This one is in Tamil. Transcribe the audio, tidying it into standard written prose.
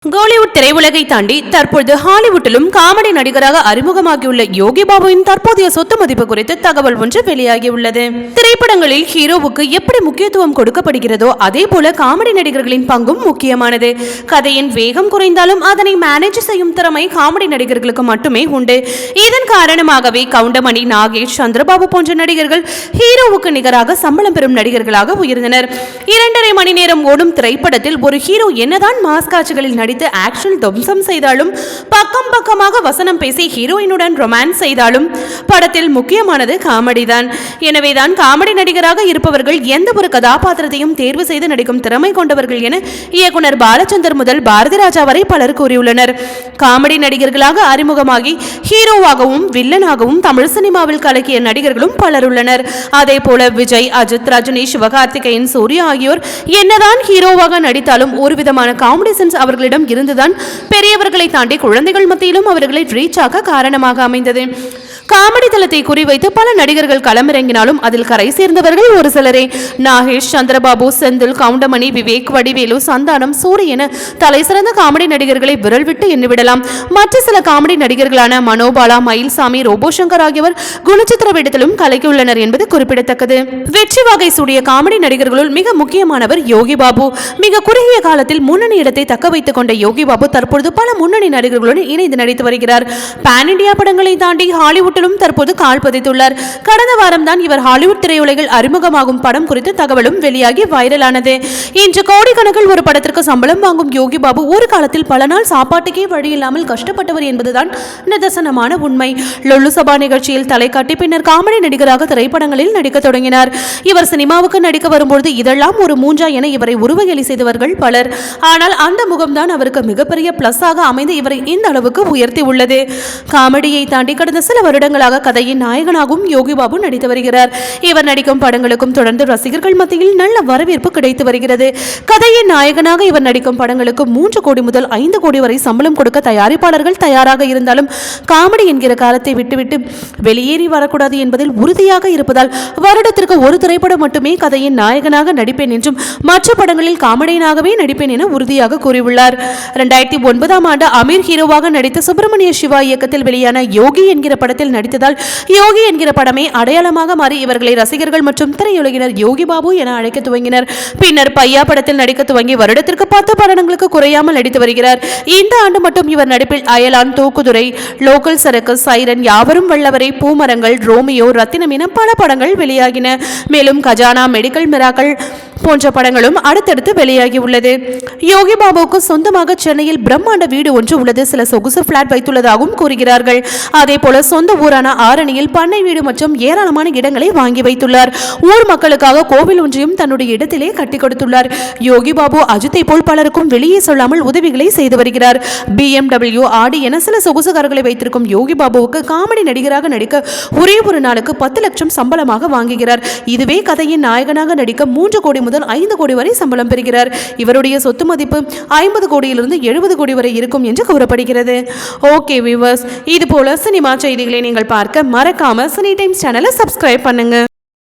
கோலிவுட் திரையுலகை தாண்டி தற்பொழுது ஹாலிவுட்டிலும் காமெடி நடிகராக அறிமுகமாகியுள்ள யோகி பாபுவின் தற்போதைய சொத்து மதிப்பு குறித்து தகவல் ஒன்று வெளியாகியுள்ளது. திரைப்படங்களில் ஹீரோவுக்கு எப்படி முக்கியத்துவம் கொடுக்கப்படுகிறதோ அதே போல காமெடி நடிகர்களின் பங்கும் முக்கியமானது. கதையின் வேகம் குறைந்தாலும் அதனை மேனேஜ் செய்யும் திறமை காமெடி நடிகர்களுக்கு மட்டுமே உண்டு. இதன் காரணமாகவே கவுண்டமணி, நாகேஷ், சந்திரபாபு போன்ற நடிகர்கள் ஹீரோவுக்கு நிகராக சம்பளம் பெறும் நடிகர்களாக உயர்ந்தனர். 2.5 மணி நேரம் ஓடும் திரைப்படத்தில் ஒரு ஹீரோ என்னதான் மாஸ் காட்சிகளில் ஆக்ஷன் துவம்சம் செய்தாலும், பக்கம் பக்கமாக வசனம் பேசி ஹீரோயினுடன் ரொமான்ஸ் செய்தாலும் படத்தில் முக்கியமானது காமெடி தான். எனவேதான் காமெடி நடிகராக இருப்பவர்கள் எந்த ஒரு கதாபாத்திரத்தையும் தேர்வு செய்து நடிக்கும் திறமை கொண்டவர்கள் என இயக்குனர் பாலச்சந்தர் முதல் பாரதி ராஜா வரை பலர் கூறியுள்ளனர். காமெடி நடிகர்களாக அறிமுகமாகி ஹீரோவாகவும் வில்லனாகவும் தமிழ் சினிமாவில் கலக்கிய நடிகர்களும் பலர் உள்ளனர். அதே போல விஜய், அஜித், ரஜினி, சிவகார்த்திகேயன், சூர்யா ஆகியோர் என்னதான் ஹீரோவாக நடித்தாலும் ஒரு விதமான காமெடி சென்ஸ் அவர்களிடம் இருந்துதான் பெரியவர்களை தாண்டி குழந்தைகள் மத்தியிலும் அவர்களை ரீச் ஆக காரணமாக அமைந்தது. காமெடி தளத்தை குறிவைத்து பல நடிகர்கள் களமிறங்கினாலும் அதில் கரை சேர்ந்தவர்கள் ஒரு சிலரே. நாகேஷ், சந்திரபாபு, செந்தில், கவுண்டமணி, விவேக், வடிவேலு, சந்தானம், சூரிய என தலை சிறந்த காமெடி நடிகர்களை விரல் விட்டு எண்ணிவிடலாம். மற்ற சில காமெடி நடிகர்களான மனோபாலா, மயில்சாமி, ரோபோசங்கர் ஆகியோர் குணச்சித்திர வேடத்திலும் கலக்கியுள்ளனர் என்பது குறிப்பிடத்தக்கது. வெற்றி வாகை சூடிய காமெடி நடிகர்களுள் மிக முக்கியமானவர் யோகி பாபு. மிக குறுகிய காலத்தில் முன்னணி இடத்தை தக்க வைத்துக் கொண்ட யோகி பாபு தற்பொழுது பல முன்னணி நடிகர்களுடன் இணைந்து நடித்து வருகிறார். பான் இண்டியா படங்களை தாண்டி ஹாலிவுட் தற்போது கால் பதித்துள்ளார். கடந்த வாரம் தான் இவர் ஹாலிவுட் திரையுலகில் அறிமுகமாகும் படம் குறித்து தகவலும் வெளியாகி வைரலானது. இன்று கோடிக்கணக்கில் ஒரு படத்திற்கு சம்பளம் வாங்கும் யோகி பாபு ஒரு காலத்தில் பல நாள் சாப்பாட்டுக்கே வழி இல்லாமல் கஷ்டப்பட்டவர் என்பதுதான் நிதர்சனமான உண்மை. லொல்லு சபா நிகழ்ச்சியில் தலை காட்டி பின்னர் காமெடி நடிகராக திரைப்படங்களில் நடிக்க தொடங்கினார். இவர் சினிமாவுக்கு நடிக்க வரும்போது இதெல்லாம் ஒரு மூஞ்சா என இவரை உருவகேலி செய்தவர்கள் பலர். ஆனால் அந்த முகம்தான் அவருக்கு மிகப்பெரிய பிளஸ் ஆக அமைந்து இவரை இந்த அளவுக்கு உயர்த்தி உள்ளது. காமெடியை தாண்டி கடந்த சில வருடங்களாக கதையின் நாயகனாகவும் யோகி பாபு நடித்து வருகிறார். இவர் நடிக்கும் படங்களுக்கும் தொடர்ந்து ரசிகர்கள் மத்தியில் நல்ல வரவேற்பு கிடைத்து வருகிறது. கதையின் நாயகனாக இவர் நடிக்கும் படங்களுக்கு 3 கோடி முதல் 5 கோடி வரை சம்பளம் கொடுக்க தயாரிப்பாளர்கள் தயாராக இருந்தாலும் காமெடி என்கிற காலத்தை விட்டுவிட்டு வெளியேறி வரக்கூடாது என்பதில் உறுதியாக இருப்பதால் வருடத்திற்கு ஒரு திரைப்படம் மட்டுமே கதையின் நாயகனாக நடிப்பேன் என்றும் மற்ற படங்களில் காமெடியனாகவே நடிப்பேன் என உறுதியாக கூறியுள்ளார். 2009ஆம் ஆண்டு அமீர் ஹீரோவாக நடித்த சுப்பிரமணிய சிவா இயக்கத்தில் வெளியான யோகி என்கிற படத்தில் நடித்ததால் யோகி என்கிற படமே அடையாளமாக மாறி இவர்களை ரசிகர்கள் மற்றும் திரையுலகினர் யோகி பாபு என அழைக்க துவங்கினர். பின்னர் பையா படத்தில் நடிக்க துவங்கி வருடத்திற்கு 10 படங்களுக்கு குறையாமல் நடித்து வருகிறார். இந்த ஆண்டு மட்டும் இவர் நடிப்பில் அயலான், தூக்குதுறை, லோக்கல் சரக்கு, சைரன், யாவரும் வல்லவரை, பூமரங்கள், ரோமியோ, ரத்தினம் என பல படங்கள் வெளியாகின. மேலும் கஜானா, மெடிக்கல் மிராக்கள் போன்ற படங்களும் அடுத்தடுத்து வெளியாகி உள்ளது. யோகி பாபுவுக்கு சொந்தமாக சென்னையில் பிரம்மாண்ட வீடு ஒன்று உள்ளது. சில சொகுசு பிளாட் வைத்துள்ளதாகவும் கூறுகிறார்கள். அதே போல சொந்த ஊரான ஆரணியில் பண்ணை வீடு மற்றும் ஏராளமான இடங்களை வாங்கி வைத்துள்ளார். ஊர் மக்களுக்காக கோவில் ஒன்றையும் தன்னுடைய இடத்திலே கட்டி கொடுத்துள்ளார். யோகி பாபு அஜித்தை போல் பலருக்கும் வெளியே சொல்லாமல் உதவிகளை செய்து வருகிறார். BMW, ஆடி என சில சொகுசு கார்களை வைத்திருக்கும் யோகி பாபுவுக்கு காமெடி நடிகராக நடிக்க ஒரே ஒரு நாளுக்கு 10 லட்சம் சம்பளமாக வாங்குகிறார். இதுவே கதையின் நாயகனாக நடிக்க 3 கோடி முதல் 5 கோடி வரை சம்பளம் பெறுகிறார். இவருடைய சொத்து மதிப்பு 50 கோடியிலிருந்து 70 கோடி வரை இருக்கும் என்று கூறப்படுகிறது. ஓகே வியூவர்ஸ், இது போல சினிமா செய்திகளை நீங்கள் பார்க்க மறக்காம சினி டைம்ஸ் சேனலை சப்ஸ்கிரைப் பண்ணுங்க.